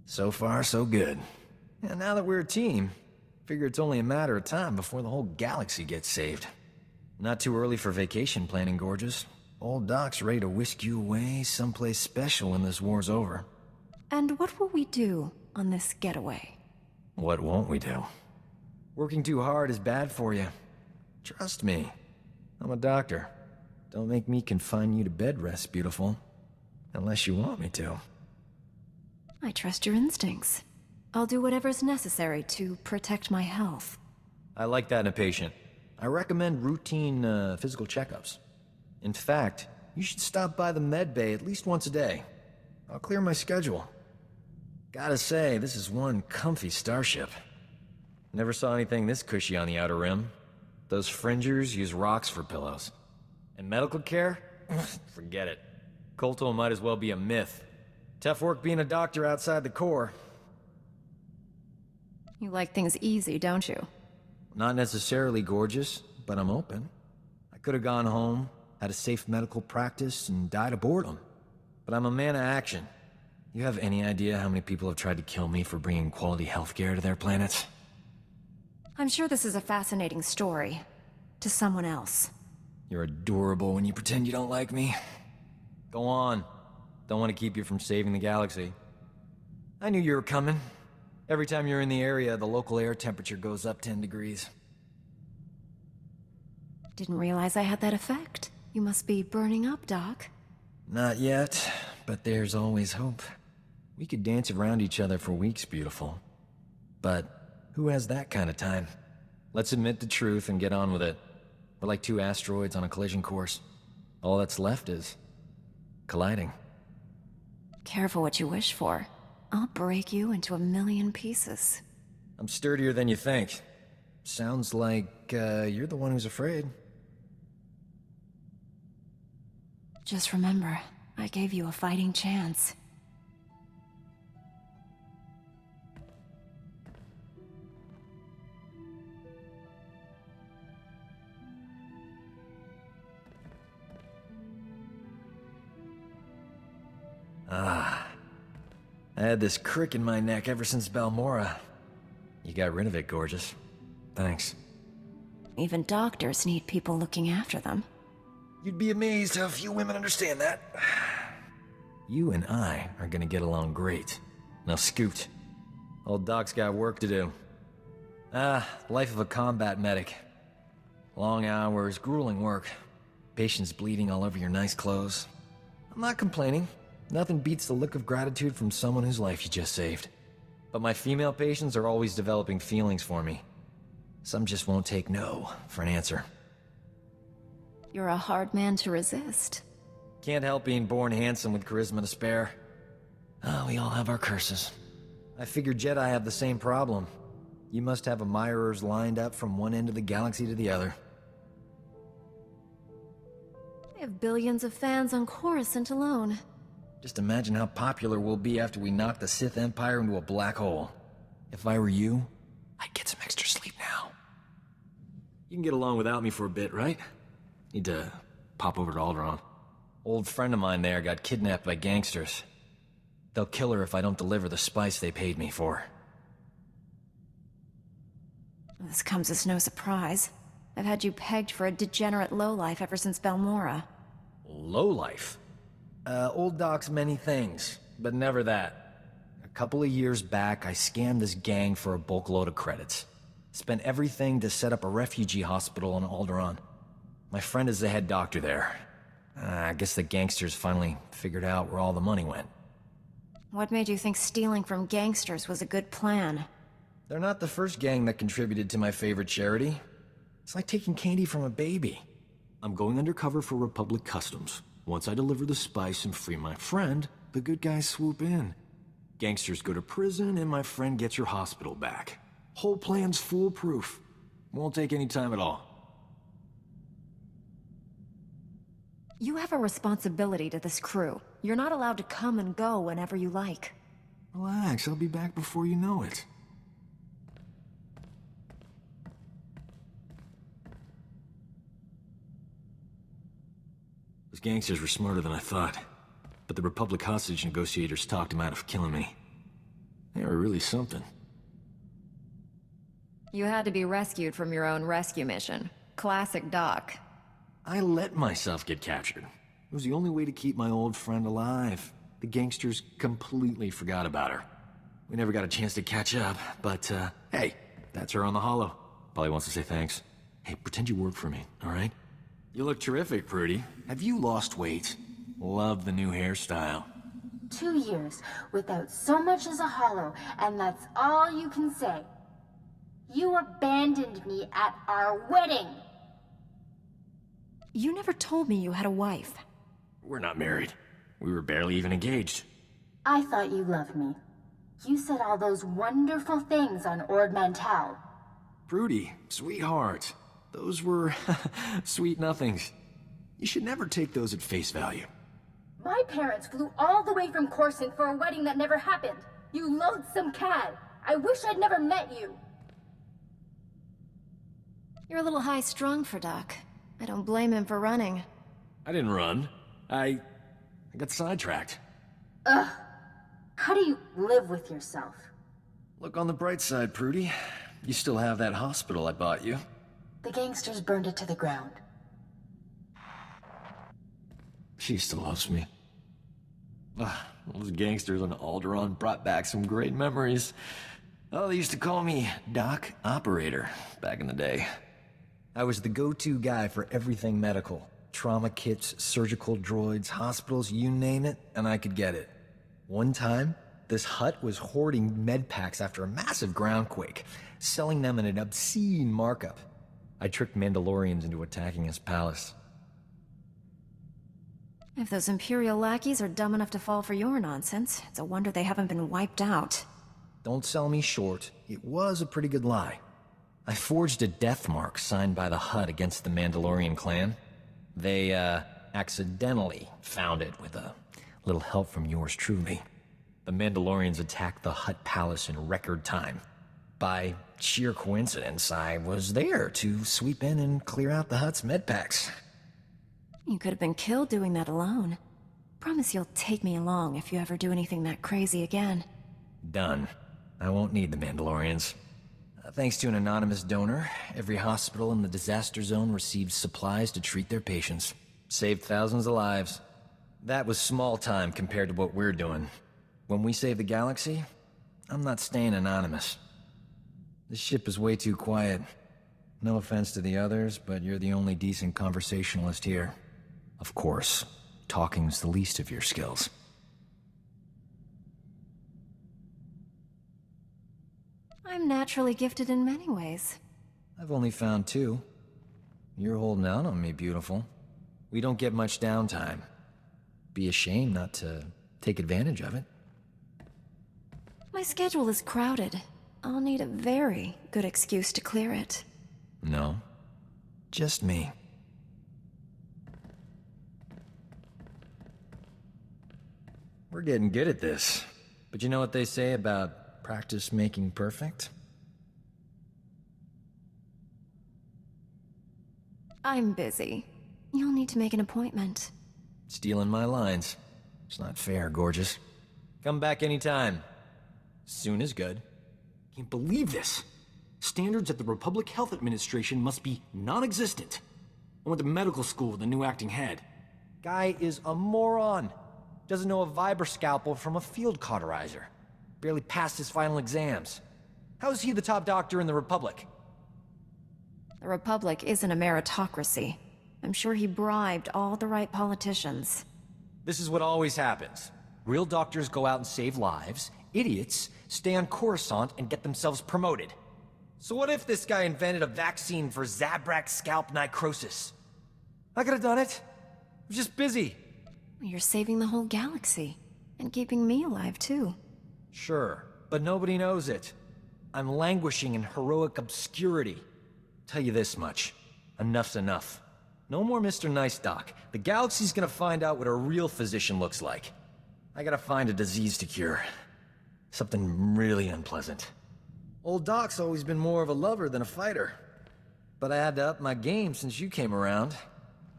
So far, so good. And now that we're a team, figure it's only a matter of time before the whole galaxy gets saved. Not too early for vacation planning, Gorgeous. Old Doc's ready to whisk you away someplace special when this war's over. And what will we do on this getaway? What won't we do? Working too hard is bad for you. Trust me. I'm a doctor. Don't make me confine you to bed rest, beautiful. Unless you want me to. I trust your instincts. I'll do whatever's necessary to protect my health. I like that in a patient. I recommend routine physical checkups. In fact, you should stop by the med bay at least once a day. I'll clear my schedule. Gotta say, this is one comfy starship. Never saw anything this cushy on the Outer Rim. Those fringers use rocks for pillows. And medical care? Forget it. Kolto might as well be a myth. Tough work being a doctor outside the Corps. You like things easy, don't you? Not necessarily, Gorgeous, but I'm open. I could have gone home, had a safe medical practice, and died of boredom. But I'm a man of action. You have any idea how many people have tried to kill me for bringing quality healthcare to their planets? I'm sure this is a fascinating story. To someone else. You're adorable when you pretend you don't like me. Go on. Don't want to keep you from saving the galaxy. I knew you were coming. Every time you're in the area, the local air temperature goes up 10 degrees. Didn't realize I had that effect. You must be burning up, Doc. Not yet, but there's always hope. We could dance around each other for weeks, beautiful. But who has that kind of time? Let's admit the truth and get on with it. We're like two asteroids on a collision course. All that's left is colliding. Careful what you wish for. I'll break you into a million pieces. I'm sturdier than you think. Sounds like you're the one who's afraid. Just remember, I gave you a fighting chance. I had this crick in my neck ever since Balmora. You got rid of it, Gorgeous. Thanks. Even doctors need people looking after them. You'd be amazed how few women understand that. You and I are gonna get along great. Now scoot. Old Doc's got work to do. Life of a combat medic. Long hours, grueling work. Patients bleeding all over your nice clothes. I'm not complaining. Nothing beats the look of gratitude from someone whose life you just saved. But my female patients are always developing feelings for me. Some just won't take no for an answer. You're a hard man to resist. Can't help being born handsome with charisma to spare. We all have our curses. I figure Jedi have the same problem. You must have admirers lined up from one end of the galaxy to the other. I have billions of fans on Coruscant alone. Just imagine how popular we'll be after we knock the Sith Empire into a black hole. If I were you, I'd get some extra sleep now. You can get along without me for a bit, right? Need to pop over to Alderaan. Old friend of mine there got kidnapped by gangsters. They'll kill her if I don't deliver the spice they paid me for. This comes as no surprise. I've had you pegged for a degenerate lowlife ever since Balmora. Lowlife? Old Doc's many things, but never that. A couple of years back, I scammed this gang for a bulk load of credits. Spent everything to set up a refugee hospital on Alderaan. My friend is the head doctor there. I guess the gangsters finally figured out where all the money went. What made you think stealing from gangsters was a good plan? They're not the first gang that contributed to my favorite charity. It's like taking candy from a baby. I'm going undercover for Republic Customs. Once I deliver the spice and free my friend, the good guys swoop in. Gangsters go to prison and my friend gets your hospital back. Whole plan's foolproof. Won't take any time at all. You have a responsibility to this crew. You're not allowed to come and go whenever you like. Relax, I'll be back before you know it. Those gangsters were smarter than I thought, but the Republic hostage negotiators talked him out of killing me. They were really something. You had to be rescued from your own rescue mission. Classic Doc. I let myself get captured. It was the only way to keep my old friend alive. The gangsters completely forgot about her. We never got a chance to catch up, but, hey, that's her on the holo. Probably wants to say thanks. Hey, pretend you work for me, alright? You look terrific, Prudy. Have you lost weight? Love the new hairstyle. 2 years without so much as a hollow, and that's all you can say. You abandoned me at our wedding! You never told me you had a wife. We're not married. We were barely even engaged. I thought you loved me. You said all those wonderful things on Ord Mantell. Prudy, sweetheart. Those were sweet nothings. You should never take those at face value. My parents flew all the way from Coruscant for a wedding that never happened. You loathsome cad. I wish I'd never met you. You're a little high-strung for Doc. I don't blame him for running. I didn't run. I got sidetracked. Ugh. How do you live with yourself? Look on the bright side, Prudy. You still have that hospital I bought you. The gangsters burned it to the ground. She still loves me. Those gangsters on Alderaan brought back some great memories. Oh, they used to call me Doc Operator back in the day. I was the go-to guy for everything medical. Trauma kits, surgical droids, hospitals, you name it, and I could get it. One time, this hut was hoarding med packs after a massive groundquake, selling them at an obscene markup. I tricked Mandalorians into attacking his palace. If those Imperial lackeys are dumb enough to fall for your nonsense, it's a wonder they haven't been wiped out. Don't sell me short. It was a pretty good lie. I forged a death mark signed by the Hutt against the Mandalorian clan. They, accidentally found it with a little help from yours truly. The Mandalorians attacked the Hutt palace in record time. By sheer coincidence, I was there to sweep in and clear out the Hutt's medpacks. You could have been killed doing that alone. Promise you'll take me along if you ever do anything that crazy again. Done. I won't need the Mandalorians. Thanks to an anonymous donor, every hospital in the disaster zone received supplies to treat their patients. Saved thousands of lives. That was small time compared to what we're doing. When we save the galaxy, I'm not staying anonymous. This ship is way too quiet. No offense to the others, but you're the only decent conversationalist here. Of course, talking's the least of your skills. I'm naturally gifted in many ways. I've only found two. You're holding out on me, beautiful. We don't get much downtime. Be a shame not to take advantage of it. My schedule is crowded. I'll need a very good excuse to clear it. No, just me. We're getting good at this. But you know what they say about practice making perfect? I'm busy. You'll need to make an appointment. Stealing my lines. It's not fair, gorgeous. Come back anytime. Soon is good. Can't believe this. Standards at the Republic Health Administration must be non-existent. I went to medical school with a new acting head. Guy is a moron. Doesn't know a vibra scalpel from a field cauterizer. Barely passed his final exams. How is he the top doctor in the Republic? The Republic isn't a meritocracy. I'm sure he bribed all the right politicians. This is what always happens. Real doctors go out and save lives. Idiots stay on Coruscant and get themselves promoted. So what if this guy invented a vaccine for Zabrak scalp necrosis? I could have done it. I was just busy. You're saving the whole galaxy. And keeping me alive, too. Sure, but nobody knows it. I'm languishing in heroic obscurity. Tell you this much. Enough's enough. No more Mr. Nice Doc. The galaxy's gonna find out what a real physician looks like. I gotta find a disease to cure. Something really unpleasant. Old Doc's always been more of a lover than a fighter. But I had to up my game since you came around.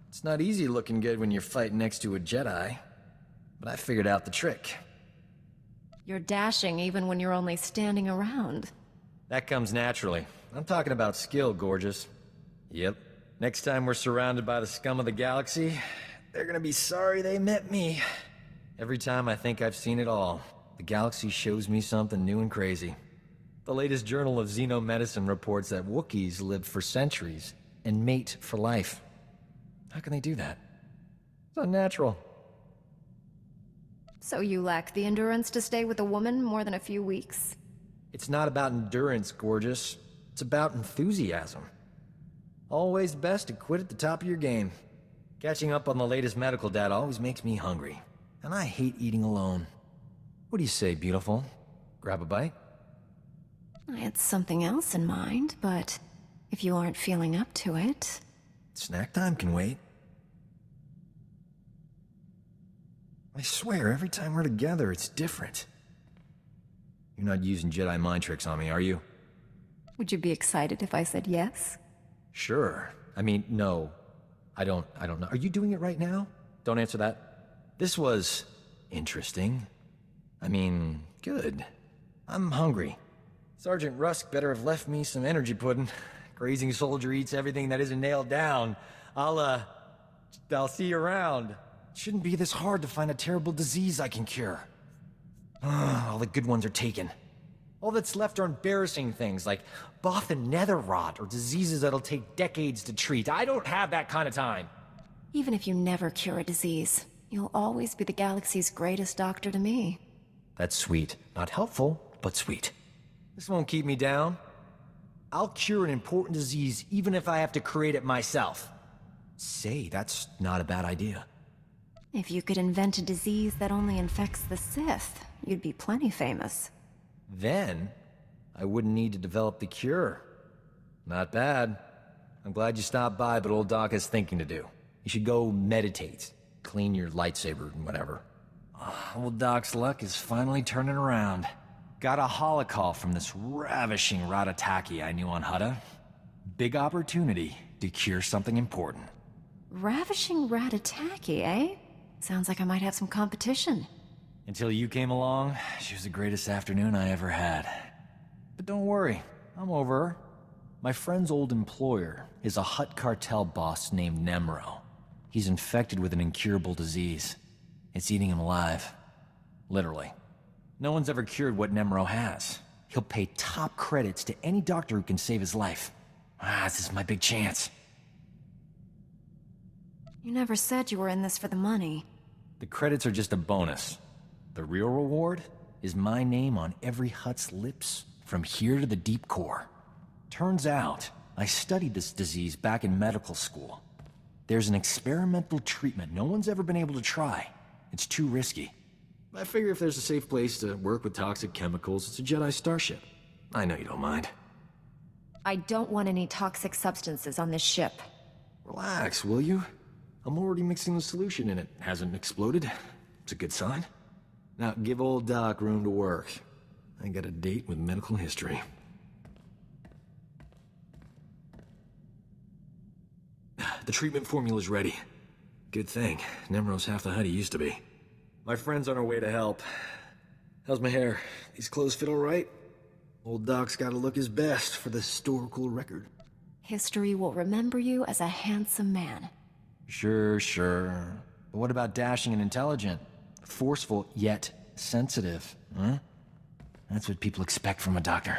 It's not easy looking good when you're fighting next to a Jedi. But I figured out the trick. You're dashing even when you're only standing around. That comes naturally. I'm talking about skill, gorgeous. Yep. Next time we're surrounded by the scum of the galaxy, they're gonna be sorry they met me. Every time I think I've seen it all, the galaxy shows me something new and crazy. The latest Journal of Xenomedicine reports that Wookiees live for centuries and mate for life. How can they do that? It's unnatural. So you lack the endurance to stay with a woman more than a few weeks? It's not about endurance, gorgeous. It's about enthusiasm. Always best to quit at the top of your game. Catching up on the latest medical data always makes me hungry. And I hate eating alone. What do you say, beautiful? Grab a bite? I had something else in mind, but if you aren't feeling up to it... Snack time can wait. I swear, every time we're together, it's different. You're not using Jedi mind tricks on me, are you? Would you be excited if I said yes? Sure. I mean, no. I don't know. Are you doing it right now? Don't answer that. This was... interesting. I mean, good. I'm hungry. Sergeant Rusk better have left me some energy pudding. Grazing soldier eats everything that isn't nailed down. I'll see you around. It shouldn't be this hard to find a terrible disease I can cure. All the good ones are taken. All that's left are embarrassing things like Bothan nether rot or diseases that'll take decades to treat. I don't have that kind of time. Even if you never cure a disease, you'll always be the galaxy's greatest doctor to me. That's sweet. Not helpful, but sweet. This won't keep me down. I'll cure an important disease even if I have to create it myself. Say, that's not a bad idea. If you could invent a disease that only infects the Sith, you'd be plenty famous. Then, I wouldn't need to develop the cure. Not bad. I'm glad you stopped by, but old Doc has thinking to do. You should go meditate. Clean your lightsaber and whatever. Old Doc's luck is finally turning around. Got a holocall from this ravishing Ratataki I knew on Hutta. Big opportunity to cure something important. Ravishing Ratataki, eh? Sounds like I might have some competition. Until you came along, she was the greatest afternoon I ever had. But don't worry, I'm over her. My friend's old employer is a Hutt cartel boss named Nemro. He's infected with an incurable disease. It's eating him alive. Literally. No one's ever cured what Nemro has. He'll pay top credits to any doctor who can save his life. This is my big chance. You never said you were in this for the money. The credits are just a bonus. The real reward is my name on every Hutt's lips from here to the deep core. Turns out, I studied this disease back in medical school. There's an experimental treatment no one's ever been able to try. It's too risky. I figure if there's a safe place to work with toxic chemicals, it's a Jedi starship. I know you don't mind. I don't want any toxic substances on this ship. Relax, will you? I'm already mixing the solution and it hasn't exploded. It's a good sign. Now, give old Doc room to work. I got a date with medical history. The treatment formula's ready. Good thing. Nemro's half the Hutt he used to be. My friend's on her way to help. How's my hair? These clothes fit all right? Old Doc's gotta look his best for the historical record. History will remember you as a handsome man. Sure. But what about dashing and intelligent? Forceful, yet sensitive, huh? That's what people expect from a doctor.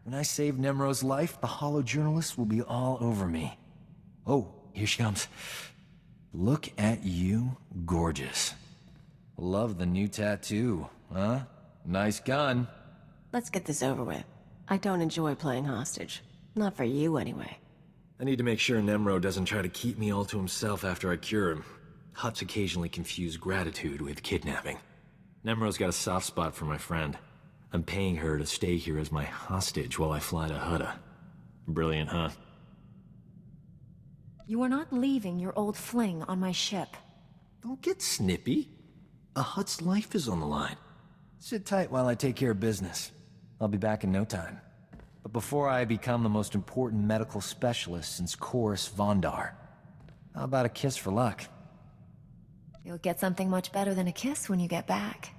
When I save Nemro's life, the hollow journalist will be all over me. Oh, here she comes. Look at you, gorgeous. Love the new tattoo, huh? Nice gun. Let's get this over with. I don't enjoy playing hostage. Not for you, anyway. I need to make sure Nemro doesn't try to keep me all to himself after I cure him. Hutts occasionally confuse gratitude with kidnapping. Nemro's got a soft spot for my friend. I'm paying her to stay here as my hostage while I fly to Hutta. Brilliant, huh? You are not leaving your old fling on my ship. Don't get snippy. A Hutt's life is on the line. Sit tight while I take care of business. I'll be back in no time. But before I become the most important medical specialist since Chorus Vondar, how about a kiss for luck? You'll get something much better than a kiss when you get back.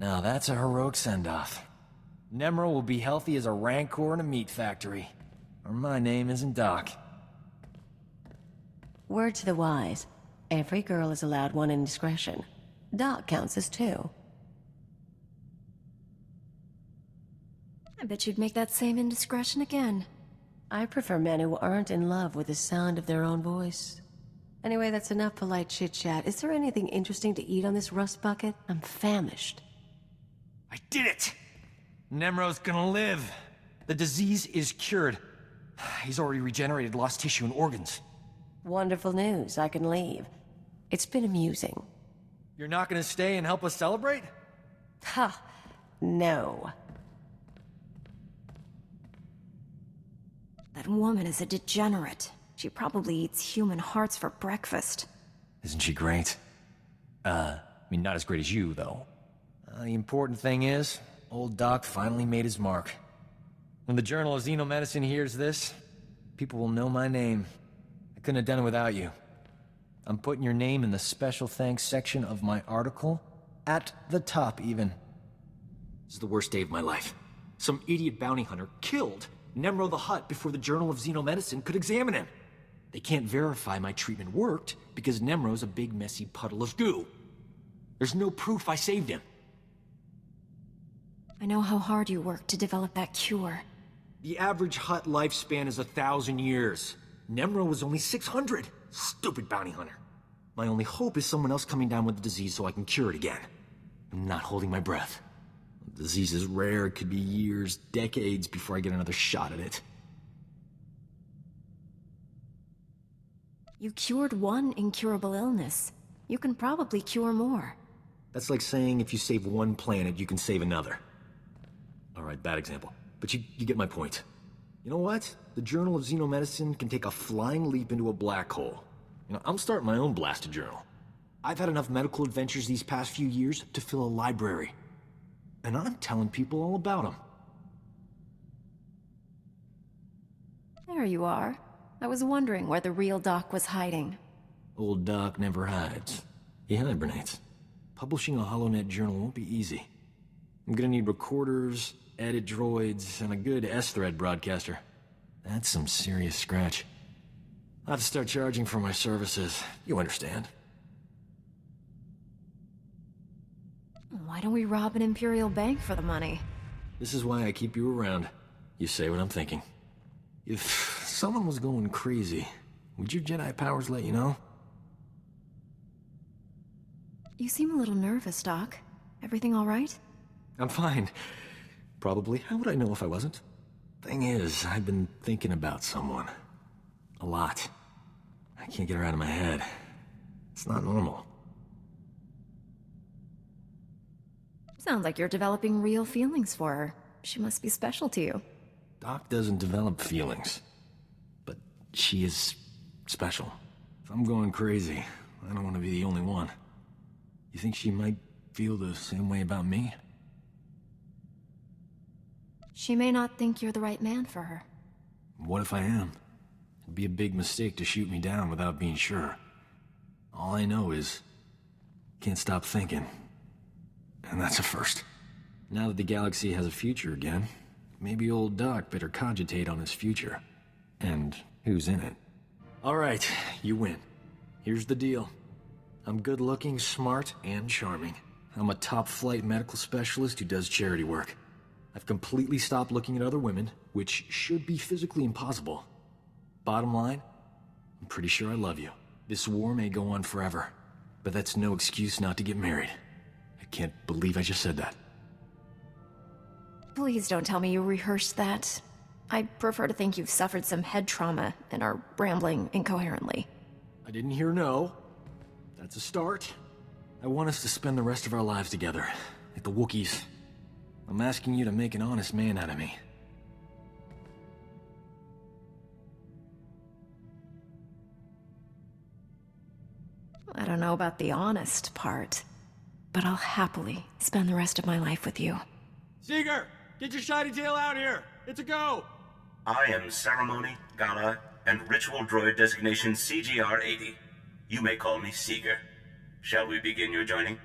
Now that's a heroic send-off. Nemro will be healthy as a rancor in a meat factory. Or my name isn't Doc. Word to the wise. Every girl is allowed one indiscretion. Doc counts as two. I bet you'd make that same indiscretion again. I prefer men who aren't in love with the sound of their own voice. Anyway, that's enough polite chit-chat. Is there anything interesting to eat on this rust bucket? I'm famished. I did it! Nemro's gonna live. The disease is cured. He's already regenerated lost tissue and organs. Wonderful news. I can leave. It's been amusing. You're not gonna stay and help us celebrate? Ha! No. That woman is a degenerate. She probably eats human hearts for breakfast. Isn't she great? Not as great as you, though. The important thing is, old Doc finally made his mark. When the Journal of Xenomedicine hears this, people will know my name. I couldn't have done it without you. I'm putting your name in the special thanks section of my article. At the top, even. This is the worst day of my life. Some idiot bounty hunter killed Nemro the Hutt before the Journal of Xenomedicine could examine him. They can't verify my treatment worked because Nemro's a big messy puddle of goo. There's no proof I saved him. I know how hard you worked to develop that cure. The average Hutt lifespan is 1,000 years. Nemro was only 600. Stupid bounty hunter. My only hope is someone else coming down with the disease so I can cure it again. I'm not holding my breath. The disease is rare. It could be years, decades before I get another shot at it. You cured one incurable illness. You can probably cure more. That's like saying if you save one planet, you can save another. Alright, bad example. But you get my point. You know what? The Journal of Xenomedicine can take a flying leap into a black hole. I'm starting my own blasted journal. I've had enough medical adventures these past few years to fill a library. And I'm telling people all about them. There you are. I was wondering where the real Doc was hiding. Old Doc never hides. He hibernates. Publishing a HoloNet journal won't be easy. I'm gonna need recorders, edit droids, and a good S-thread broadcaster. That's some serious scratch. I'll have to start charging for my services. You understand. Why don't we rob an Imperial bank for the money? This is why I keep you around. You say what I'm thinking. If someone was going crazy, would your Jedi powers let you know? You seem a little nervous, Doc. Everything all right? I'm fine. Probably. How would I know if I wasn't? Thing is, I've been thinking about someone. A lot. I can't get her out of my head. It's not normal. Sounds like you're developing real feelings for her. She must be special to you. Doc doesn't develop feelings. But she is special. If I'm going crazy, I don't want to be the only one. You think she might feel the same way about me? She may not think you're the right man for her. What if I am? It'd be a big mistake to shoot me down without being sure. All I know is, can't stop thinking. And that's a first. Now that the galaxy has a future again, maybe old Doc better cogitate on his future. And who's in it. Alright, you win. Here's the deal. I'm good-looking, smart, and charming. I'm a top-flight medical specialist who does charity work. I've completely stopped looking at other women, which should be physically impossible. Bottom line, I'm pretty sure I love you. This war may go on forever, but that's no excuse not to get married. I can't believe I just said that. Please don't tell me you rehearsed that. I prefer to think you've suffered some head trauma and are rambling incoherently. I didn't hear no. That's a start. I want us to spend the rest of our lives together, like the Wookiees. I'm asking you to make an honest man out of me. I don't know about the honest part, but I'll happily spend the rest of my life with you. Seeger! Get your shiny tail out here! It's a go! I am Ceremony, Gala, and Ritual Droid designation CGR-80. You may call me Seeger. Shall we begin your joining?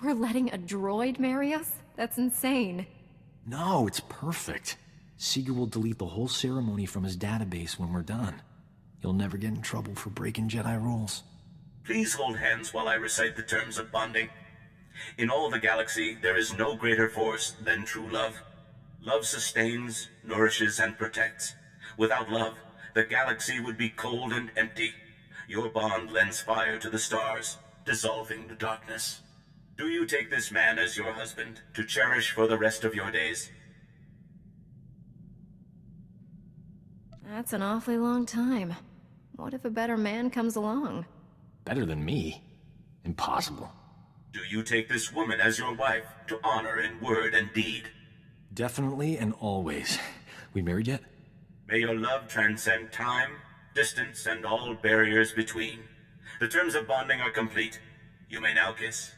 We're letting a droid marry us? That's insane. No, it's perfect. Seeger will delete the whole ceremony from his database when we're done. You'll never get in trouble for breaking Jedi rules. Please hold hands while I recite the terms of bonding. In all the galaxy, there is no greater force than true love. Love sustains, nourishes, and protects. Without love, the galaxy would be cold and empty. Your bond lends fire to the stars, dissolving the darkness. Do you take this man as your husband, to cherish for the rest of your days? That's an awfully long time. What if a better man comes along? Better than me? Impossible. Do you take this woman as your wife, to honor in word and deed? Definitely and always. We married yet? May your love transcend time, distance, and all barriers between. The terms of bonding are complete. You may now kiss.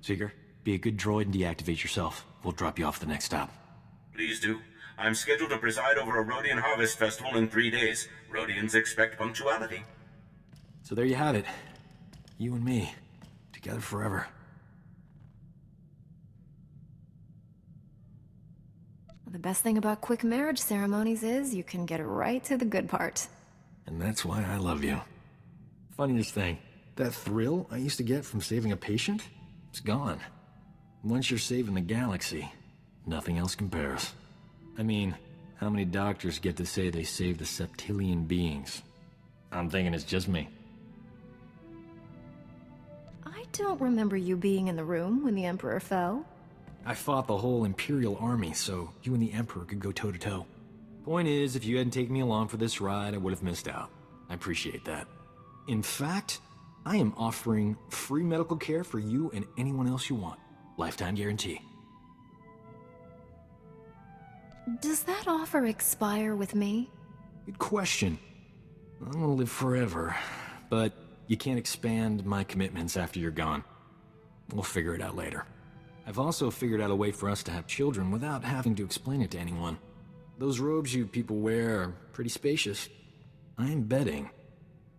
Seeger, be a good droid and deactivate yourself. We'll drop you off the next stop. Please do. I'm scheduled to preside over a Rhodian Harvest Festival in 3 days. Rhodians expect punctuality. So there you have it. You and me. Together forever. The best thing about quick marriage ceremonies is you can get right to the good part. And that's why I love you. Funniest thing, that thrill I used to get from saving a patient? It's gone. Once you're saving the galaxy, nothing else compares. I mean, how many doctors get to say they saved the septillion beings? I'm thinking it's just me. I don't remember you being in the room when the Emperor fell. I fought the whole Imperial army, so you and the Emperor could go toe-to-toe. Point is, if you hadn't taken me along for this ride, I would have missed out. I appreciate that. In fact, I am offering free medical care for you and anyone else you want. Lifetime guarantee. Does that offer expire with me? Good question. I'm gonna live forever, but you can't expand my commitments after you're gone. We'll figure it out later. I've also figured out a way for us to have children without having to explain it to anyone. Those robes you people wear are pretty spacious. I'm betting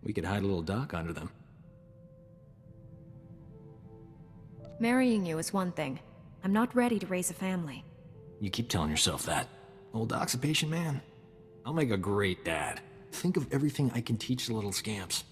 we could hide a little dock under them. Marrying you is one thing. I'm not ready to raise a family. You keep telling yourself that. Old Doc's a patient man. I'll make a great dad. Think of everything I can teach the little scamps.